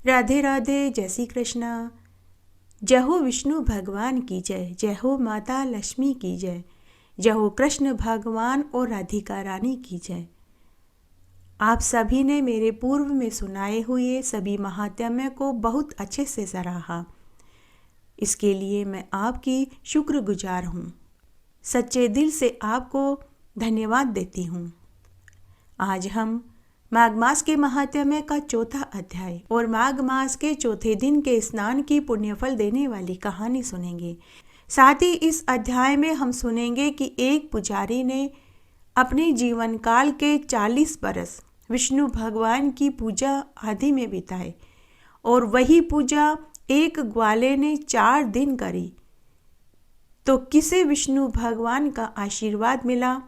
राधे राधे, जय श्री कृष्णा। जय हो विष्णु भगवान की जय, जय हो माता लक्ष्मी की जय, जय हो कृष्ण भगवान और राधिका रानी की जय। आप सभी ने मेरे पूर्व में सुनाए हुए सभी महात्म्य को बहुत अच्छे से सराहा, इसके लिए मैं आपकी शुक्रगुजार हूँ। सच्चे दिल से आपको धन्यवाद देती हूँ। आज हम माघ मास के महात्म्य का चौथा अध्याय और माघ मास के चौथे दिन के स्नान की पुण्यफल देने वाली कहानी सुनेंगे। साथ ही इस अध्याय में हम सुनेंगे कि एक पुजारी ने अपने जीवन काल के 40 बरस विष्णु भगवान की पूजा आदि में बिताए और वही पूजा एक ग्वाले ने 4 दिन करी, तो किसे विष्णु भगवान का आशीर्वाद मिला,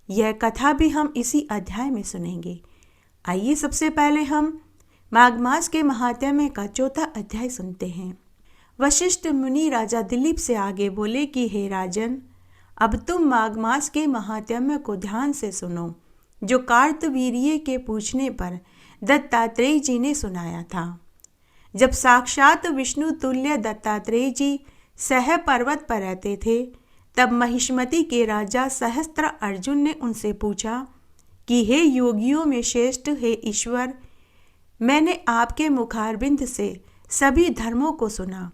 यह कथा भी हम इसी अध्याय में सुनेंगे। आइए सबसे पहले हम माघ मास के महात्म्य का चौथा अध्याय सुनते हैं। वशिष्ठ मुनि राजा दिलीप से आगे बोले कि हे राजन, अब तुम माघ मास के महात्म्य को ध्यान से सुनो, जो कार्तवीर्य के पूछने पर दत्तात्रेय जी ने सुनाया था। जब साक्षात विष्णु तुल्य दत्तात्रेय जी सह पर्वत पर रहते थे, तब महिष्मति के राजा सहस्त्र अर्जुन ने उनसे पूछा कि हे योगियों में श्रेष्ठ, हे ईश्वर, मैंने आपके मुखारबिंद से सभी धर्मों को सुना,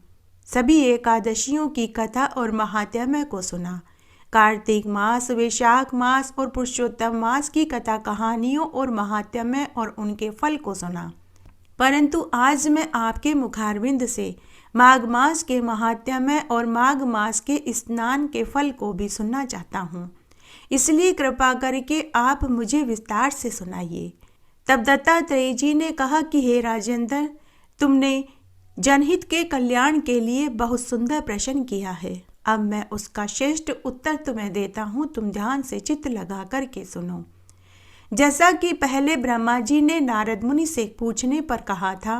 सभी एकादशियों की कथा और महात्म्य को सुना, कार्तिक मास, वैशाख मास और पुरुषोत्तम मास की कथा कहानियों और महात्म्य और उनके फल को सुना, परंतु आज मैं आपके मुखारबिंद से माघ मास के महात्म्य और माघ मास के स्नान के फल को भी सुनना चाहता हूँ, इसलिए कृपा करके आप मुझे विस्तार से सुनाइए। तब दत्तात्रेय जी ने कहा कि हे राजेंद्र, तुमने जनहित के कल्याण के लिए बहुत सुंदर प्रश्न किया है। अब मैं उसका श्रेष्ठ उत्तर तुम्हें देता हूँ, तुम ध्यान से चित्त लगा करके सुनो। जैसा कि पहले ब्रह्मा जी ने नारद मुनि से पूछने पर कहा था,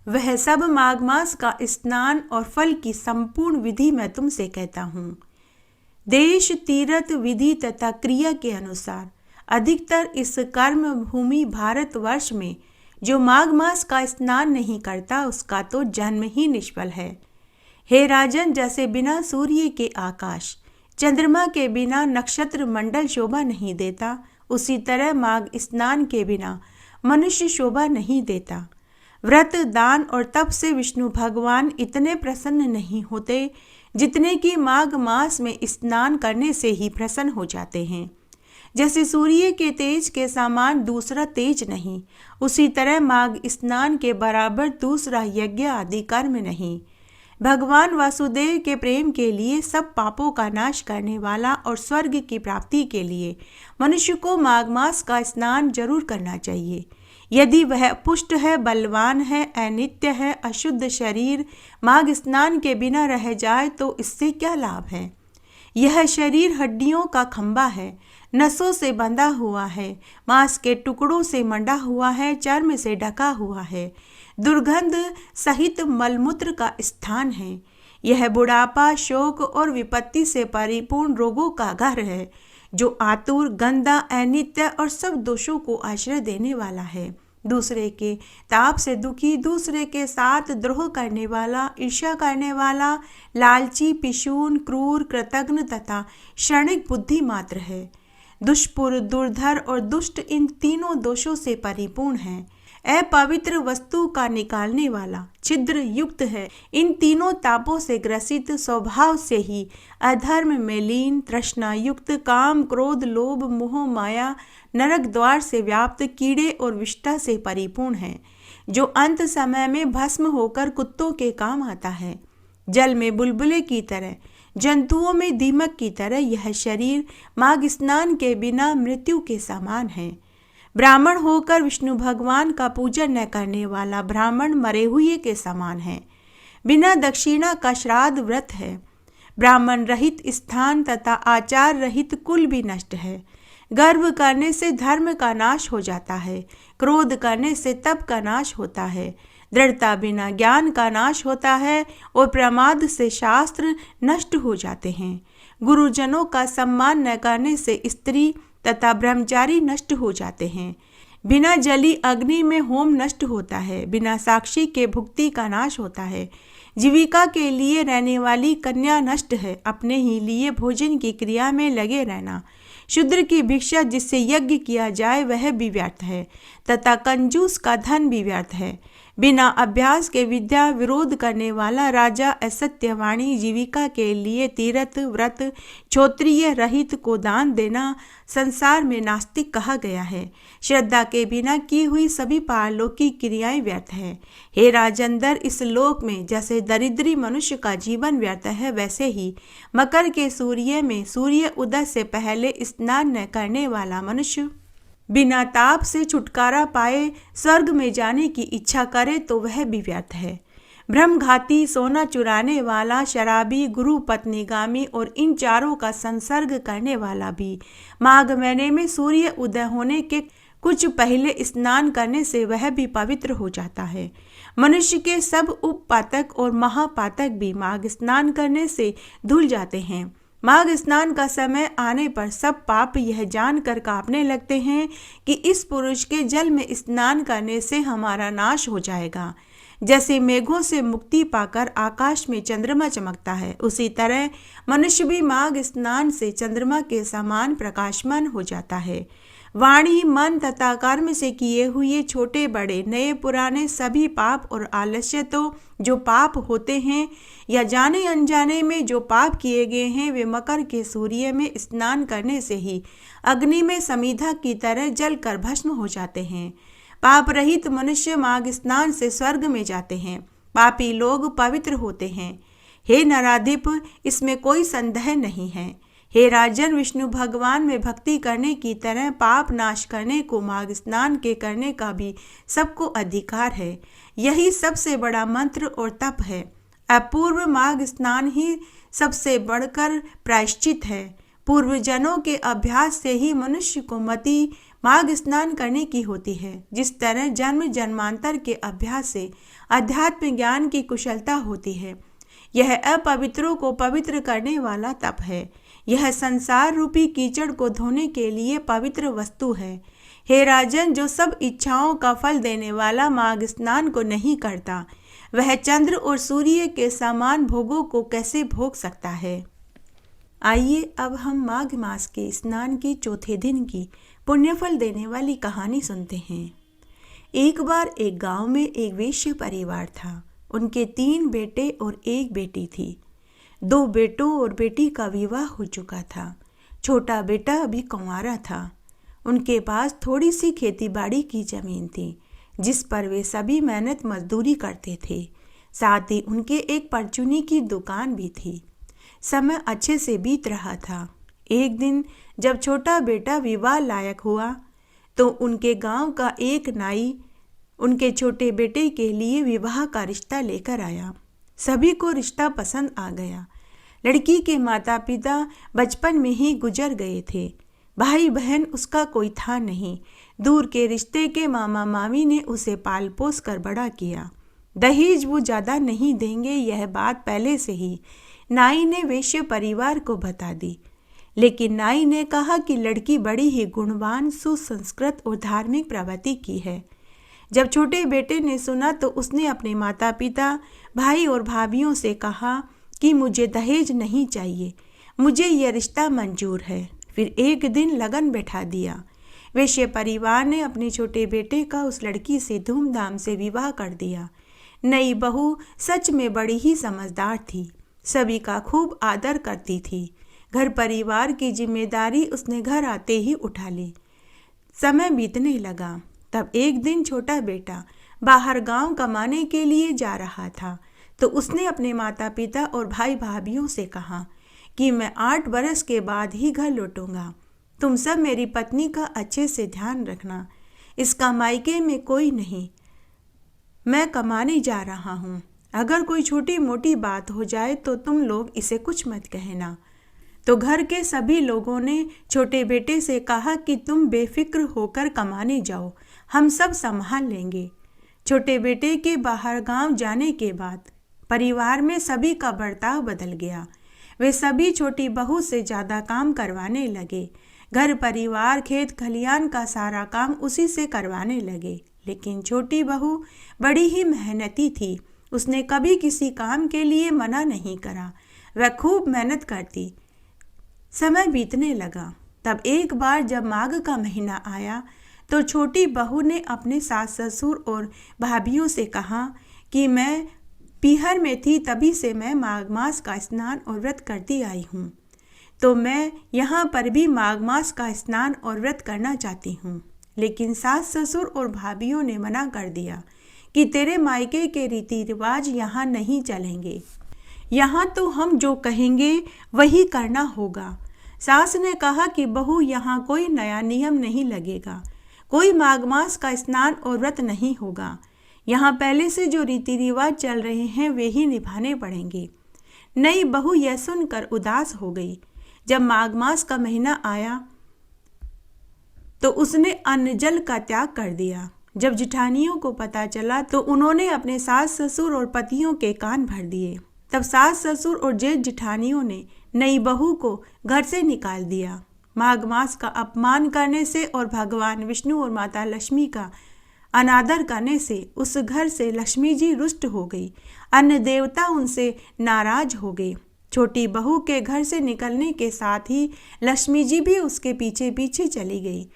वह सब माघ मास का स्नान और फल की संपूर्ण विधि मैं तुमसे कहता हूँ। देश, तीर्थ, विधि तथा क्रिया के अनुसार अधिकतर इस कर्म भूमि भारतवर्ष में जो माघ मास का स्नान नहीं करता, उसका तो जन्म ही निष्फल है। हे राजन, जैसे बिना सूर्य के आकाश, चंद्रमा के बिना नक्षत्र मंडल शोभा नहीं देता, उसी तरह माघ स्नान के बिना मनुष्य शोभा नहीं देता। व्रत, दान और तप से विष्णु भगवान इतने प्रसन्न नहीं होते जितने कि माघ मास में स्नान करने से ही प्रसन्न हो जाते हैं। जैसे सूर्य के तेज के समान दूसरा तेज नहीं, उसी तरह माघ स्नान के बराबर दूसरा यज्ञ आदि कर्म नहीं। भगवान वासुदेव के प्रेम के लिए, सब पापों का नाश करने वाला और स्वर्ग की प्राप्ति के लिए मनुष्य को माघ मास का स्नान जरूर करना चाहिए। यदि वह पुष्ट है, बलवान है, अनित्य है, अशुद्ध शरीर माघ स्नान के बिना रह जाए तो इससे क्या लाभ है। यह शरीर हड्डियों का खंभा है, नसों से बंधा हुआ है, मांस के टुकड़ों से मंडा हुआ है, चर्म से ढका हुआ है, दुर्गंध सहित मलमूत्र का स्थान है। यह बुढ़ापा, शोक और विपत्ति से परिपूर्ण रोगों का घर है, जो आतुर, गंदा, अनित्य और सब दोषों को आश्रय देने वाला है। दूसरे के ताप से दुखी, दूसरे के साथ द्रोह करने वाला, ईर्ष्या करने वाला, लालची, पिशून, क्रूर, कृतघ्न तथा क्षणिक बुद्धि मात्र है। दुष्पुर, दुर्धर और दुष्ट इन तीनों दोषों से परिपूर्ण है। अपवित्र वस्तु का निकालने वाला, छिद्र युक्त है। इन तीनों तापों से ग्रसित, स्वभाव से ही अधर्म में लीन, तृष्णा युक्त, काम, क्रोध, लोभ, मोह, माया, नरक द्वार से व्याप्त, कीड़े और विष्ठा से परिपूर्ण है, जो अंत समय में भस्म होकर कुत्तों के काम आता है। जल में बुलबुले की तरह, जंतुओं में दीमक की तरह यह शरीर माघ स्नान के बिना मृत्यु के समान है। ब्राह्मण होकर विष्णु भगवान का पूजन न करने वाला ब्राह्मण मरे हुए के समान है। बिना दक्षिणा का श्राद्ध व्रत है। ब्राह्मण रहित स्थान तथा आचार रहित कुल भी नष्ट है। गर्व करने से धर्म का नाश हो जाता है, क्रोध करने से तप का नाश होता है, दृढ़ता बिना ज्ञान का नाश होता है और प्रमाद से शास्त्र नष्ट हो जाते हैं। गुरुजनों का सम्मान न करने से स्त्री तथा ब्रह्मचारी नष्ट हो जाते हैं। बिना जली अग्नि में होम नष्ट होता है, बिना साक्षी के भुक्ति का नाश होता है। जीविका के लिए रहने वाली कन्या नष्ट है, अपने ही लिए भोजन की क्रिया में लगे रहना। शूद्र की भिक्षा जिससे यज्ञ किया जाए वह भी व्यर्थ है, तथा कंजूस का धन भी व्यर्थ है। बिना अभ्यास के विद्या विरोध करने वाला राजा असत्यवाणी जीविका के लिए तीर्थ व्रत क्षोत्रिय रहित को दान देना संसार में नास्तिक कहा गया है। श्रद्धा के बिना की हुई सभी पारलौकिक क्रियाएं व्यर्थ है। हे राजेंद्र, इस लोक में जैसे दरिद्री मनुष्य का जीवन व्यर्थ है, वैसे ही मकर के सूर्य में सूर्य उदय से पहले स्नान न करने वाला मनुष्य बिना ताप से छुटकारा पाए स्वर्ग में जाने की इच्छा करे तो वह भी व्यर्थ है। ब्रह्मघाती, सोना चुराने वाला, शराबी, गुरु पत्नीगामी और इन चारों का संसर्ग करने वाला भी माघ महीने में सूर्य उदय होने के कुछ पहले स्नान करने से वह भी पवित्र हो जाता है। मनुष्य के सब उपपातक और महापातक भी माघ स्नान करने से धुल जाते हैं। माघ स्नान का समय आने पर सब पाप यह जानकर कांपने लगते हैं कि इस पुरुष के जल में स्नान करने से हमारा नाश हो जाएगा। जैसे मेघों से मुक्ति पाकर आकाश में चंद्रमा चमकता है, उसी तरह मनुष्य भी माघ स्नान से चंद्रमा के समान प्रकाशमान हो जाता है। वाणी, मन तथा कर्म से किए हुए छोटे बड़े, नए पुराने सभी पाप और आलस्य तो जो पाप होते हैं या जाने अनजाने में जो पाप किए गए हैं, वे मकर के सूर्य में स्नान करने से ही अग्नि में समीधा की तरह जल कर भस्म हो जाते हैं। पाप रहित मनुष्य माघ स्नान से स्वर्ग में जाते हैं। पापी लोग पवित्र होते हैं। हे नराधिप, इसमें कोई संदेह नहीं है। हे राजन, विष्णु भगवान में भक्ति करने की तरह पाप नाश करने को माघ स्नान के करने का भी सबको अधिकार है। यही सबसे बड़ा मंत्र और तप है। अपूर्व माघ स्नान ही सबसे बढ़कर प्रायश्चित है। पूर्व जनों के अभ्यास से ही मनुष्य को मति माघ स्नान करने की होती है। जिस तरह जन्म जन्मांतर के अभ्यास से अध्यात्म ज्ञान की कुशलता होती है, यह अपवित्रों को पवित्र करने वाला तप है। यह संसार रूपी कीचड़ को धोने के लिए पवित्र वस्तु है। हे राजन, जो सब इच्छाओं का फल देने वाला माघ स्नान को नहीं करता, वह चंद्र और सूर्य के समान भोगों को कैसे भोग सकता है। आइए अब हम माघ मास के स्नान के चौथे दिन की पुण्यफल देने वाली कहानी सुनते हैं। एक बार एक गांव में एक वैश्य परिवार था। उनके 3 बेटे और 1 बेटी थी। 2 बेटों और बेटी का विवाह हो चुका था। छोटा बेटा अभी कुंवारा था। उनके पास थोड़ी सी खेतीबाड़ी की जमीन थी, जिस पर वे सभी मेहनत मजदूरी करते थे। साथ ही उनके एक परचूनी की दुकान भी थी। समय अच्छे से बीत रहा था। एक दिन जब छोटा बेटा विवाह लायक हुआ, तो उनके गांव का एक नाई उनके छोटे बेटे के लिए विवाह का रिश्ता लेकर आया। सभी को रिश्ता पसंद आ गया। लड़की के माता पिता बचपन में ही गुजर गए थे। भाई बहन उसका कोई था नहीं। दूर के रिश्ते के मामा मामी ने उसे पाल पोस कर बड़ा किया। दहेज वो ज़्यादा नहीं देंगे, यह बात पहले से ही नाई ने वैश्य परिवार को बता दी। लेकिन नाई ने कहा कि लड़की बड़ी ही गुणवान, सुसंस्कृत और धार्मिक प्रवृत्ति की है। जब छोटे बेटे ने सुना तो उसने अपने माता पिता, भाई और भाभियों से कहा कि मुझे दहेज नहीं चाहिए, मुझे यह रिश्ता मंजूर है। फिर एक दिन लगन बैठा दिया। वैश्य परिवार ने अपने छोटे बेटे का उस लड़की से धूमधाम से विवाह कर दिया। नई बहू सच में बड़ी ही समझदार थी, सभी का खूब आदर करती थी। घर परिवार की जिम्मेदारी उसने घर आते ही उठा ली। समय बीतने लगा। तब एक दिन छोटा बेटा बाहर गांव कमाने के लिए जा रहा था, तो उसने अपने माता पिता और भाई भाभियों से कहा कि मैं 8 बरस के बाद ही घर लौटूंगा। तुम सब मेरी पत्नी का अच्छे से ध्यान रखना। इसका मायके में कोई नहीं, मैं कमाने जा रहा हूँ। अगर कोई छोटी मोटी बात हो जाए तो तुम लोग इसे कुछ मत कहना। तो घर के सभी लोगों ने छोटे बेटे से कहा कि तुम बेफिक्र होकर कमाने जाओ, हम सब संभाल लेंगे। छोटे बेटे के बाहर गांव जाने के बाद परिवार में सभी का बर्ताव बदल गया। वे सभी छोटी बहू से ज़्यादा काम करवाने लगे। घर परिवार खेत खलियान का सारा काम उसी से करवाने लगे। लेकिन छोटी बहू बड़ी ही मेहनती थी। उसने कभी किसी काम के लिए मना नहीं करा। वह खूब मेहनत करती। समय बीतने लगा। तब एक बार जब माघ का महीना आया तो छोटी बहू ने अपने सास ससुर और भाभीियों से कहा कि मैं पीहर में थी तभी से मैं माघ मास का स्नान और व्रत करती आई हूँ, तो मैं यहाँ पर भी माघ मास का स्नान और व्रत करना चाहती हूँ। लेकिन सास ससुर और भाभीियों ने मना कर दिया कि तेरे मायके के रीति रिवाज यहाँ नहीं चलेंगे, यहाँ तो हम जो कहेंगे वही करना होगा। सास ने कहा कि बहू यहाँ कोई नया नियम नहीं लगेगा, कोई माघ मास का स्नान और व्रत नहीं होगा, यहाँ पहले से जो रीति रिवाज चल रहे हैं वे ही निभाने पड़ेंगे। नई बहू यह सुनकर उदास हो गई। जब माघ मास का महीना आया तो उसने अन्न जल का त्याग कर दिया। जब जिठानियों को पता चला तो उन्होंने अपने सास ससुर और पतियों के कान भर दिए। तब सास ससुर और जेठ जिठानियों ने नई बहू को घर से निकाल दिया। माघ मास का अपमान करने से और भगवान विष्णु और माता लक्ष्मी का अनादर करने से उस घर से लक्ष्मी जी रुष्ट हो गई। अन्य देवता उनसे नाराज हो गए। छोटी बहू के घर से निकलने के साथ ही लक्ष्मी जी भी उसके पीछे पीछे चली गई।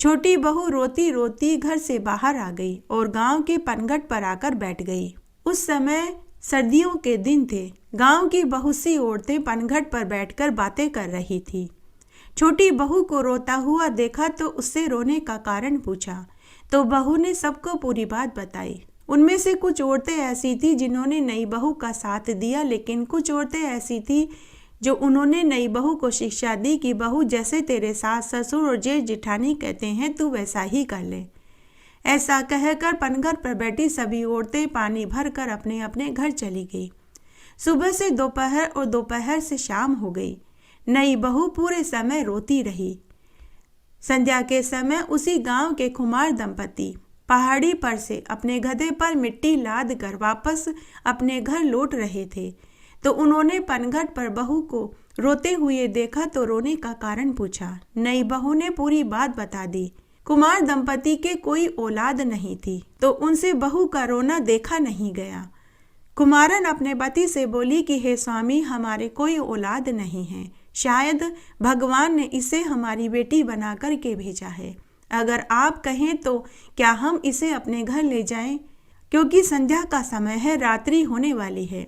छोटी बहू रोती रोती घर से बाहर आ गई और गांव के पनघट पर आकर बैठ गई। उस समय सर्दियों के दिन थे। गांव की बहुत सी औरतें पनघट पर बैठकर बातें कर रही थी। छोटी बहू को रोता हुआ देखा तो उससे रोने का कारण पूछा, तो बहू ने सबको पूरी बात बताई। उनमें से कुछ औरतें ऐसी थी जिन्होंने नई बहू का साथ दिया, लेकिन कुछ औरतें ऐसी थी जो उन्होंने नई बहू को शिक्षा दी कि बहू जैसे तेरे सास ससुर और जेठ जिठानी कहते हैं तू वैसा ही कर ले। ऐसा कहकर पनघट पर बैठी सभी औरतें पानी भरकर अपने अपने घर चली गई। सुबह से दोपहर और दोपहर से शाम हो गई। नई बहू पूरे समय रोती रही। संध्या के समय उसी गांव के खुमार दंपति पहाड़ी पर से अपने गधे पर मिट्टी लाद कर वापस अपने घर लौट रहे थे, तो उन्होंने पनघट पर बहू को रोते हुए देखा तो रोने का कारण पूछा। नई बहू ने पूरी बात बता दी। कुमार दंपति के कोई औलाद नहीं थी, तो उनसे बहू का रोना देखा नहीं गया। कुमारन अपने पति से बोली कि हे स्वामी, हमारे कोई औलाद नहीं है, शायद भगवान ने इसे हमारी बेटी बना कर के भेजा है। अगर आप कहें तो क्या हम इसे अपने घर ले जाएं, क्योंकि संध्या का समय है, रात्रि होने वाली है।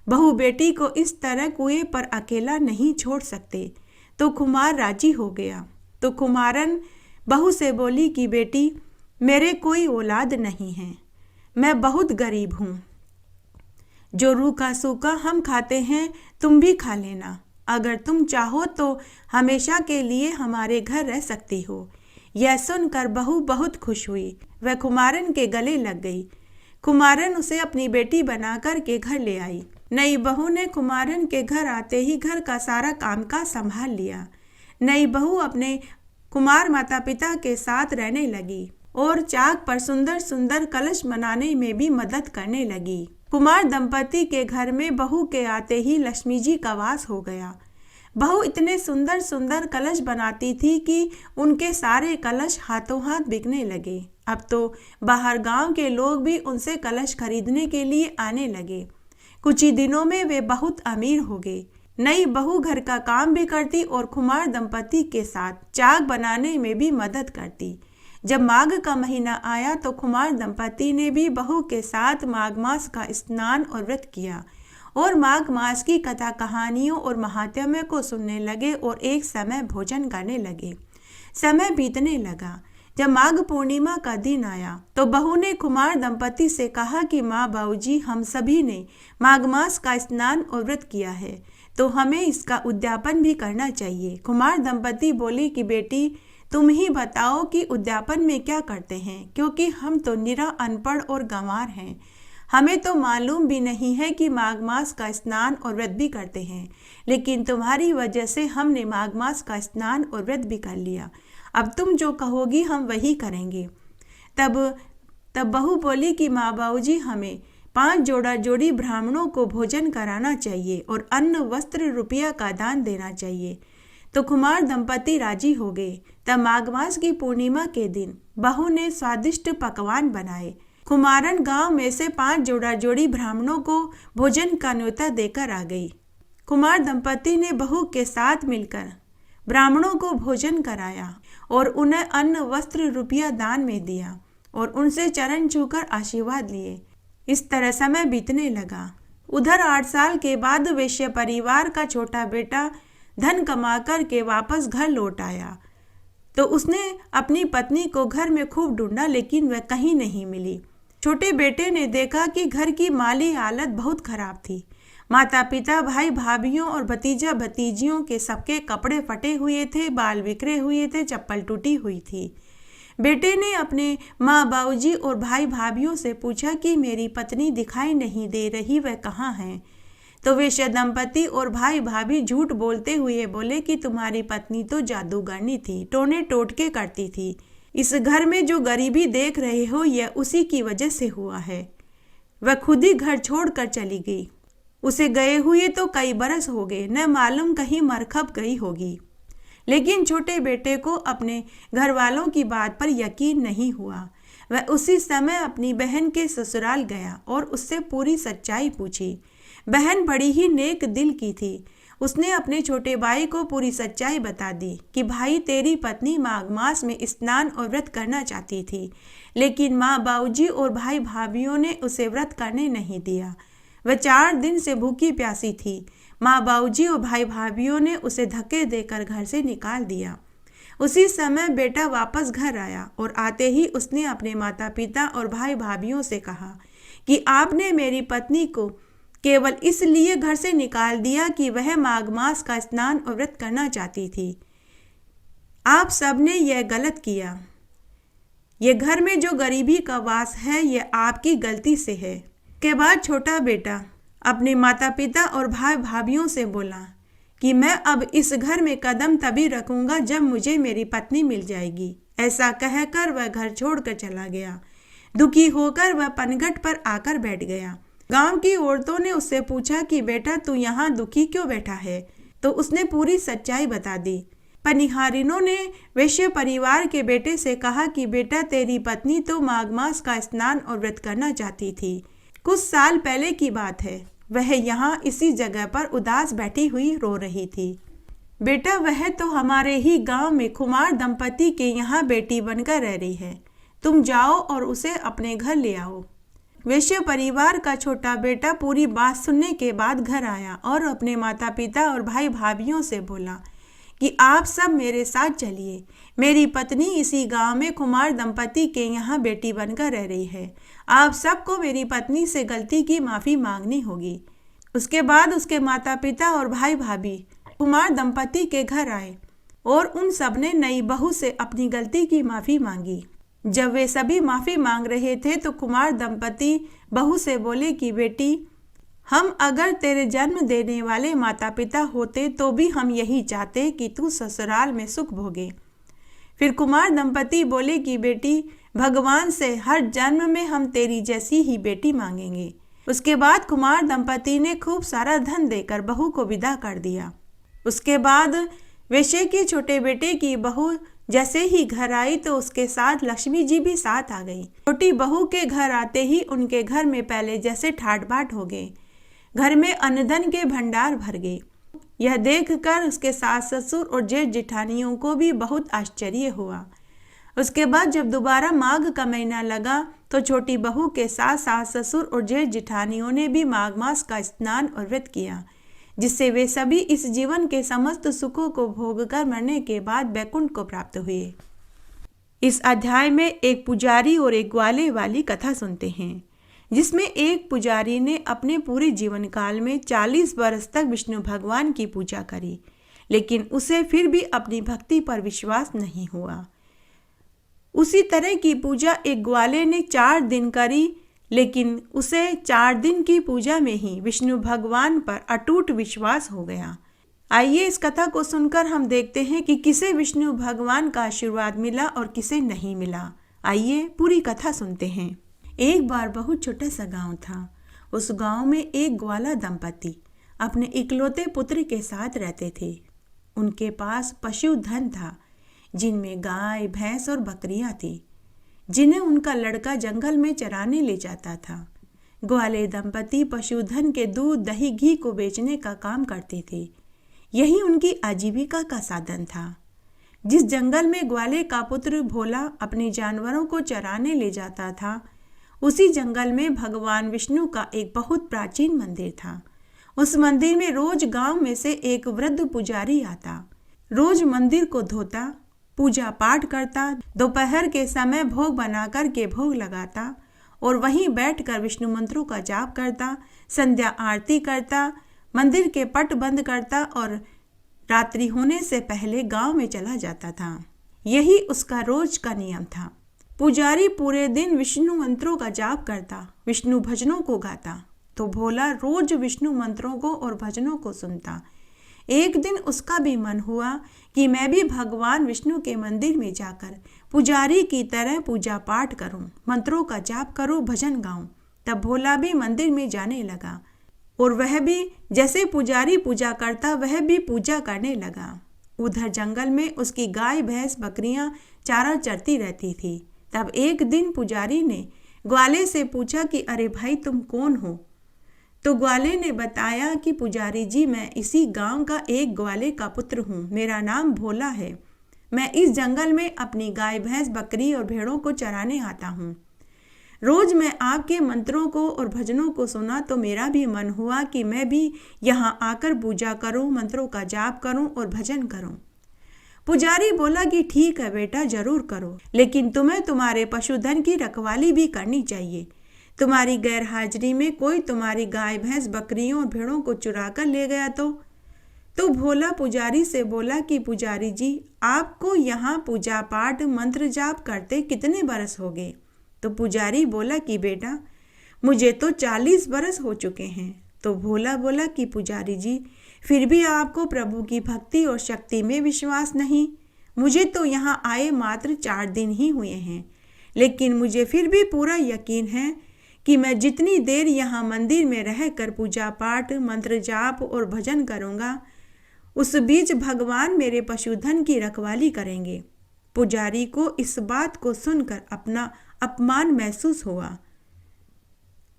बहू बेटी को इस तरह कुएं पर अकेला नहीं छोड़ सकते। तो कुमार राजी हो गया। तो कुमारन बहू से बोली कि बेटी, मेरे कोई औलाद नहीं है, मैं बहुत गरीब हूँ। जो रूखा सूखा हम खाते हैं तुम भी खा लेना। अगर तुम चाहो तो हमेशा के लिए हमारे घर रह सकती हो। यह सुनकर बहू बहुत खुश हुई। वह कुमारन के गले लग गई। कुमारन उसे अपनी बेटी बनाकर के घर ले आई। नई बहू ने कुमारन के घर आते ही घर का सारा कामकाज संभाल लिया। नई बहू अपने कुमार माता पिता के साथ रहने लगी और चाक पर सुंदर सुंदर कलश बनाने में भी मदद करने लगी। कुमार दंपति के घर में बहू के आते ही लक्ष्मी जी का वास हो गया। बहू इतने सुंदर सुंदर कलश बनाती थी कि उनके सारे कलश हाथों हाथ बिकने लगे। अब तो बाहर गांव के लोग भी उनसे कलश खरीदने के लिए आने लगे। कुछ ही दिनों में वे बहुत अमीर हो गए। नई बहू घर का काम भी करती और कुमार दंपति के साथ चाक बनाने में भी मदद करती। जब माघ का महीना आया तो कुमार दंपति ने भी बहू के साथ माघ मास का स्नान और व्रत किया और माघ मास की कथा कहानियों और महात्म्य को सुनने लगे और एक समय भोजन करने लगे। समय बीतने लगा। जब माघ पूर्णिमा का दिन आया तो बहू ने कुमार दंपति से कहा कि माँ बाबूजी, हम सभी ने माघ मास का स्नान और व्रत किया है, तो हमें इसका उद्यापन भी करना चाहिए। कुमार दंपति बोले कि बेटी, तुम ही बताओ कि उद्यापन में क्या करते हैं, क्योंकि हम तो निरा अनपढ़ और गंवार हैं। हमें तो मालूम भी नहीं है कि माघ मास का स्नान और व्रत भी करते हैं, लेकिन तुम्हारी वजह से हमने माघ मास का स्नान और व्रत भी कर लिया। अब तुम जो कहोगी हम वही करेंगे। तब बहू बोली कि माँ बाबूजी, हमें 5 जोड़ा जोड़ी ब्राह्मणों को भोजन कराना चाहिए और अन्न वस्त्र रुपया का दान देना चाहिए। तो कुमार दंपति राजी हो गए। तब माघ मास की पूर्णिमा के दिन बहू ने स्वादिष्ट पकवान बनाए। कुमारन गांव में से 5 जोड़ा जोड़ी ब्राह्मणों को भोजन का न्योता देकर आ गई। कुमार दंपति ने बहू के साथ मिलकर ब्राह्मणों को भोजन कराया और उन्हें अन्न वस्त्र रुपया दान में दिया और उनसे चरण छूकर आशीर्वाद लिए। इस तरह समय बीतने लगा। उधर 8 साल के बाद वैश्य परिवार का छोटा बेटा धन कमाकर के वापस घर लौट आया। तो उसने अपनी पत्नी को घर में खूब ढूंढा, लेकिन वह कहीं नहीं मिली। छोटे बेटे ने देखा कि घर की माली हालत बहुत खराब थी। माता पिता, भाई भाभीियों और भतीजा भतीजियों के सबके कपड़े फटे हुए थे, बाल बिखरे हुए थे, चप्पल टूटी हुई थी। बेटे ने अपने माँ बाबूजी और भाई भाभीियों से पूछा कि मेरी पत्नी दिखाई नहीं दे रही, वह कहाँ है? तो वैश्य दंपति और भाई भाभी झूठ बोलते हुए बोले कि तुम्हारी पत्नी तो जादूगरनी थी, टोने टोटके करती थी। इस घर में जो गरीबी देख रहे हो यह उसी की वजह से हुआ है। वह खुद ही घर छोड़कर चली गई। उसे गए हुए तो कई बरस हो गए, न मालूम कहीं मरखप गई होगी। लेकिन छोटे बेटे को अपने घर वालों की बात पर यकीन नहीं हुआ। वह उसी समय अपनी बहन के ससुराल गया और उससे पूरी सच्चाई पूछी। बहन बड़ी ही नेक दिल की थी। उसने अपने छोटे भाई को पूरी सच्चाई बता दी कि भाई, तेरी पत्नी माघ मास में स्नान और व्रत करना चाहती थी, लेकिन माँ बाबूजी और भाई भाभीियों ने उसे व्रत करने नहीं दिया। वह 4 दिन से भूखी प्यासी थी। माँ बाबूजी और भाई भाभीियों ने उसे धक्के देकर घर से निकाल दिया। उसी समय बेटा वापस घर आया और आते ही उसने अपने माता पिता और भाई भाभीियों से कहा कि आपने मेरी पत्नी को केवल इसलिए घर से निकाल दिया कि वह माघ मास का स्नान और व्रत करना चाहती थी। आप सबने यह गलत किया। यह घर में जो गरीबी का वास है यह आपकी गलती से है। के बाद छोटा बेटा अपने माता पिता और भाई भाभीियों से बोला कि मैं अब इस घर में कदम तभी रखूंगा जब मुझे मेरी पत्नी मिल जाएगी। ऐसा कहकर वह घर छोड़कर चला गया। दुखी होकर वह पनघट पर आकर बैठ गया। गांव की औरतों ने उससे पूछा कि बेटा, तू यहाँ दुखी क्यों बैठा है? तो उसने पूरी सच्चाई बता दी। पनिहारिनों ने वैश्य परिवार के बेटे से कहा कि बेटा, तेरी पत्नी तो माघ मास का स्नान और व्रत करना चाहती थी। कुछ साल पहले की बात है। वह यहाँ इसी जगह पर उदास बैठी हुई रो रही थी। बेटा, वह तो हमारे ही गांव में कुमार दंपति के यहाँ बेटी बनकर रह रही है। तुम जाओ और उसे अपने घर ले आओ। वैश्य परिवार का छोटा बेटा पूरी बात सुनने के बाद घर आया और अपने माता पिता और भाई भाभीियों से बोला कि आप सब मेरे साथ चलिए। मेरी पत्नी इसी गांव में कुमार दंपति के यहाँ बेटी बनकर रह रही है। आप सबको मेरी पत्नी से गलती की माफ़ी मांगनी होगी। उसके बाद उसके माता पिता और भाई भाभी कुमार दंपति के घर आए और उन सब ने नई बहू से अपनी गलती की माफ़ी मांगी। जब वे सभी माफ़ी मांग रहे थे तो कुमार दंपति बहू से बोले कि बेटी, हम अगर तेरे जन्म देने वाले माता पिता होते तो भी हम यही चाहते कि तू ससुराल में सुख भोगे। फिर कुमार दंपति बोले कि बेटी, भगवान से हर जन्म में हम तेरी जैसी ही बेटी मांगेंगे। उसके बाद कुमार दंपति ने खूब सारा धन देकर बहू को विदा कर दिया। उसके बाद वैश्य के छोटे बेटे की बहू जैसे ही घर आई तो उसके साथ लक्ष्मी जी भी साथ आ गई। छोटी बहू के घर आते ही उनके घर में पहले जैसे ठाट बाट हो गए। घर में अन्नधन के भंडार भर गए। यह देखकर उसके सास ससुर और जेठ जेठानियों को भी बहुत आश्चर्य हुआ। उसके बाद जब दोबारा माघ का महीना लगा तो छोटी बहू के साथ सास ससुर और जेठ जेठानियों ने भी माघ मास का स्नान और व्रत किया, जिससे वे सभी इस जीवन के समस्त सुखों को भोगकर मरने के बाद वैकुंठ को प्राप्त हुए। इस अध्याय में एक पुजारी और एक ग्वाले वाली कथा सुनते हैं, जिसमें एक पुजारी ने अपने पूरे जीवन काल में 40 वर्ष तक विष्णु भगवान की पूजा करी, लेकिन उसे फिर भी अपनी भक्ति पर विश्वास नहीं हुआ। उसी तरह की पूजा एक ग्वाले ने 4 दिन करी, लेकिन उसे 4 दिन की पूजा में ही विष्णु भगवान पर अटूट विश्वास हो गया। आइए इस कथा को सुनकर हम देखते हैं कि किसे विष्णु भगवान का आशीर्वाद मिला और किसे नहीं मिला। आइए पूरी कथा सुनते हैं। एक बार बहुत छोटा सा गांव था। उस गांव में एक ग्वाला दंपति अपने इकलौते पुत्र के साथ रहते थे। उनके पास पशुधन था, जिनमें गाय, भैंस और बकरियां थी, जिन्हें उनका लड़का जंगल में चराने ले जाता था। ग्वाले दंपति पशुधन के दूध, दही, घी को बेचने का काम करते थे। यही उनकी आजीविका का साधन था। जिस जंगल में ग्वाले का पुत्र भोला अपने जानवरों को चराने ले जाता था, उसी जंगल में भगवान विष्णु का एक बहुत प्राचीन मंदिर था। उस मंदिर में रोज गांव में से एक वृद्ध पुजारी आता, रोज मंदिर को धोता, पूजा पाठ करता, दोपहर के समय भोग बनाकर के भोग लगाता और वहीं बैठकर विष्णु मंत्रों का जाप करता, संध्या आरती करता, मंदिर के पट बंद करता और रात्रि होने से पहले गांव में चला जाता था। यही उसका रोज का नियम था। पुजारी पूरे दिन विष्णु मंत्रों का जाप करता, विष्णु भजनों को गाता, तो भोला रोज विष्णु मंत्रों को और भजनों को सुनता। एक दिन उसका भी मन हुआ कि मैं भी भगवान विष्णु के मंदिर में जाकर पुजारी की तरह पूजा पाठ करूं, मंत्रों का जाप करूं, भजन गाऊं। तब भोला भी मंदिर में जाने लगा और वह भी जैसे पुजारी पूजा करता वह भी पूजा करने लगा। उधर जंगल में उसकी गाय, भैंस, बकरियां चारा चरती रहती थी। तब एक दिन पुजारी ने ग्वाले से पूछा कि अरे भाई, तुम कौन हो? तो ग्वाले ने बताया कि पुजारी जी, मैं इसी गांव का एक ग्वाले का पुत्र हूँ, मेरा नाम भोला है। मैं इस जंगल में अपनी गाय, भैंस, बकरी और भेड़ों को चराने आता हूँ। रोज मैं आपके मंत्रों को और भजनों को सुना तो मेरा भी मन हुआ कि मैं भी यहाँ आकर पूजा करूँ, मंत्रों का जाप करूँ और भजन करूँ। पुजारी बोला कि ठीक है बेटा, जरूर करो, लेकिन तुम्हें तुम्हारे पशुधन की रखवाली भी करनी चाहिए। तुम्हारी गैर हाजिरी में कोई तुम्हारी गाय, भैंस, बकरियों और भेड़ों को चुरा कर ले गया तो भोला पुजारी से बोला कि पुजारी जी, आपको यहाँ पूजा पाठ, मंत्र जाप करते कितने बरस हो गए? तो पुजारी बोला कि बेटा, मुझे तो 40 बरस हो चुके हैं। तो भोला बोला कि पुजारी जी, फिर भी आपको प्रभु की भक्ति और शक्ति में विश्वास नहीं? मुझे तो यहाँ आए मात्र 4 दिन ही हुए हैं, लेकिन मुझे फिर भी पूरा यकीन है कि मैं जितनी देर यहाँ मंदिर में रहकर पूजा पाठ, मंत्र जाप और भजन करूँगा, उस बीच भगवान मेरे पशुधन की रखवाली करेंगे। पुजारी को इस बात को सुनकर अपना अपमान महसूस हुआ।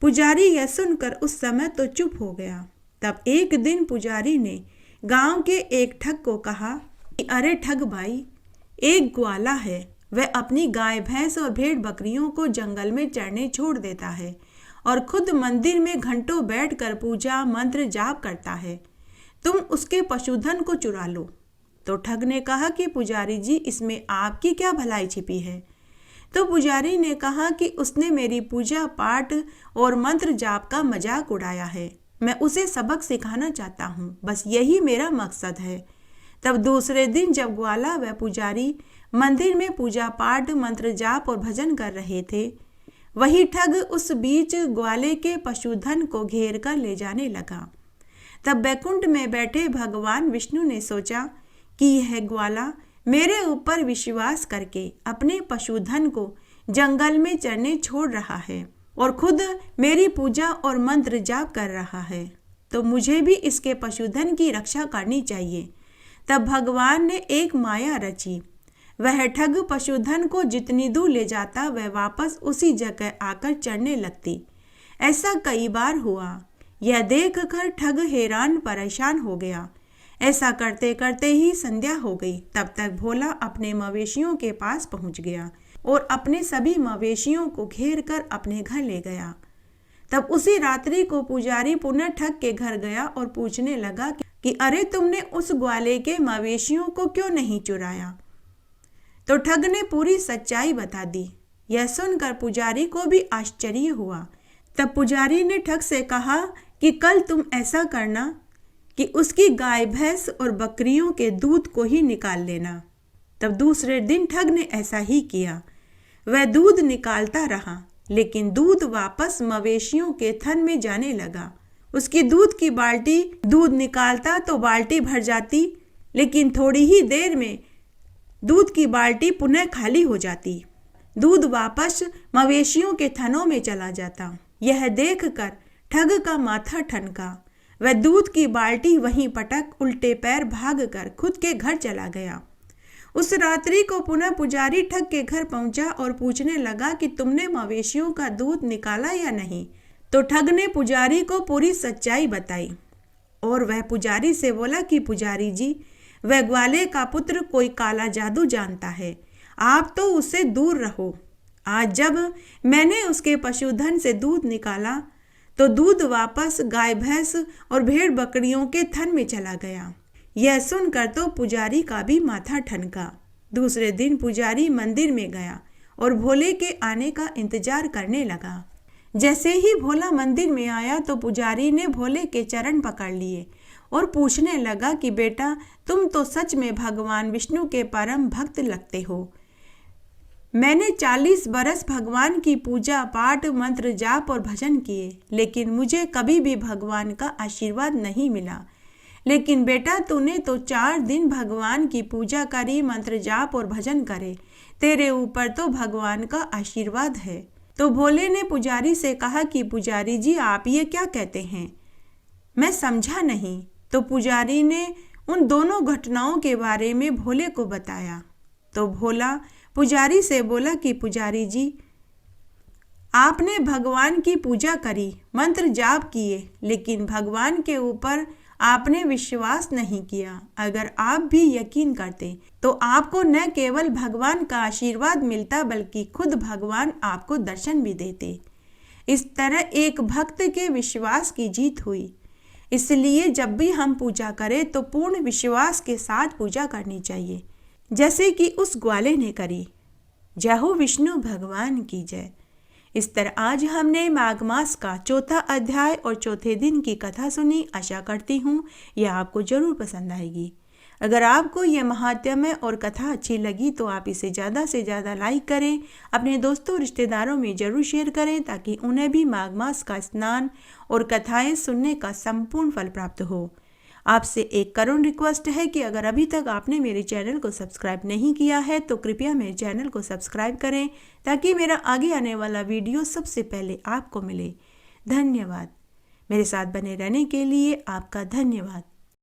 पुजारी यह सुनकर उस समय तो चुप हो गया। तब एक दिन पुजारी ने गांव के एक ठग को कहा कि अरे ठग भाई, एक ग्वाला है, वह अपनी गाय, भैंस और भेड़ बकरियों को जंगल में चरने छोड़ देता है और खुद मंदिर में घंटों बैठकर पूजा, मंत्र, जाप करता है। तुम उसके पशुधन को चुरा लो। तो ठग ने कहा कि पुजारी जी, इसमें आपकी क्या भलाई छिपी है? तो पुजारी ने कहा कि उसने मेरी पूजा पाठ और मंत्र जाप का मजाक उड़ाया है। मैं उसे सबक सिखाना चाहता हूँ, बस यही मेरा मकसद है। तब दूसरे दिन जब ग्वाला व पुजारी मंदिर में पूजा पाठ, मंत्र जाप और भजन कर रहे थे, वही ठग उस बीच ग्वाले के पशुधन को घेर कर ले जाने लगा। तब बैकुंठ में बैठे भगवान विष्णु ने सोचा कि यह ग्वाला मेरे ऊपर विश्वास करके अपने पशुधन को जंगल में चरने छोड़ रहा है और खुद मेरी पूजा और मंत्र जाप कर रहा है, तो मुझे भी इसके पशुधन की रक्षा करनी चाहिए। तब भगवान ने एक माया रची। वह ठग पशुधन को जितनी दूर ले जाता, वह वापस उसी जगह आकर चढ़ने लगती। ऐसा कई बार हुआ। यह देखकर ठग हैरान परेशान हो गया। ऐसा करते करते ही संध्या हो गई। तब तक भोला अपने मवेशियों के पास पहुंच गया और अपने सभी मवेशियों को घेर कर अपने घर ले गया। तब उसी रात्रि को पुजारी पुनः ठग के घर गया और पूछने लगा कि अरे, तुमने उस ग्वाले के मवेशियों को क्यों नहीं चुराया? तो ठग ने पूरी सच्चाई बता दी। यह सुनकर पुजारी को भी आश्चर्य हुआ। तब पुजारी ने ठग से कहा कि कल तुम ऐसा करना कि उसकी गाय, भैंस और बकरियों के दूध को ही निकाल लेना। तब दूसरे दिन ठग ने ऐसा ही किया। वह दूध निकालता रहा, लेकिन दूध वापस मवेशियों के थन में जाने लगा। उसकी दूध की बाल्टी दूध निकालता तो बाल्टी भर जाती, लेकिन थोड़ी ही देर में दूध की बाल्टी पुनः खाली हो जाती। दूध वापस मवेशियों के थनों में चला जाता। यह देखकर ठग का माथा ठनका। वह दूध की बाल्टी वहीं पटक उल्टे पैर भागकर खुद के घर चला गया। उस रात्रि को पुनः पुजारी ठग के घर पहुंचा और पूछने लगा कि तुमने मवेशियों का दूध निकाला या नहीं। तो ठग ने पुजारी को पूरी सच्चाई बताई और वह पुजारी से बोला कि पुजारी जी, वह ग्वाले का पुत्र कोई काला जादू जानता है, आप तो उससे दूर रहो। आज जब मैंने उसके पशुधन से दूध निकाला तो दूध वापस गाय भैंस और भेड़ बकरियों के थन में चला गया। यह सुनकर तो पुजारी का भी माथा ठनका। दूसरे दिन पुजारी मंदिर में गया और भोले के आने का इंतजार करने लगा। जैसे ही भोला मंदिर में आया तो पुजारी ने भोले के चरण पकड़ लिए और पूछने लगा कि बेटा, तुम तो सच में भगवान विष्णु के परम भक्त लगते हो। मैंने 40 बरस भगवान की पूजा पाठ मंत्र जाप और भजन किए, लेकिन मुझे कभी भी भगवान का आशीर्वाद नहीं मिला। लेकिन बेटा, तूने तो 4 दिन भगवान की पूजा करी, मंत्र जाप और भजन करे, तेरे ऊपर तो भगवान का आशीर्वाद है। तो भोले ने पुजारी से कहा कि पुजारी जी, आप ये क्या कहते हैं? मैं समझा नहीं। तो पुजारी ने उन दोनों घटनाओं के बारे में भोले को बताया। तो भोला पुजारी से बोला कि पुजारी जी, आपने भगवान की पूजा करी, मंत्र जाप किए, लेकिन भगवान के ऊपर आपने विश्वास नहीं किया। अगर आप भी यकीन करते तो आपको न केवल भगवान का आशीर्वाद मिलता बल्कि खुद भगवान आपको दर्शन भी देते। इस तरह एक भक्त के विश्वास की जीत हुई। इसलिए जब भी हम पूजा करें तो पूर्ण विश्वास के साथ पूजा करनी चाहिए, जैसे कि उस ग्वाले ने करी। जय हो विष्णु भगवान की जय। इस तरह आज हमने माघ मास का 4था अध्याय और 4थे दिन की कथा सुनी। आशा करती हूँ यह आपको जरूर पसंद आएगी। अगर आपको यह महात्म्य और कथा अच्छी लगी तो आप इसे ज़्यादा से ज़्यादा लाइक करें, अपने दोस्तों रिश्तेदारों में जरूर शेयर करें ताकि उन्हें भी माघ मास का स्नान और कथाएं सुनने का संपूर्ण फल प्राप्त हो। आपसे एक करुण रिक्वेस्ट है कि अगर अभी तक आपने मेरे चैनल को सब्सक्राइब नहीं किया है तो कृपया मेरे चैनल को सब्सक्राइब करें ताकि मेरा आगे आने वाला वीडियो सबसे पहले आपको मिले। धन्यवाद। मेरे साथ बने रहने के लिए आपका धन्यवाद।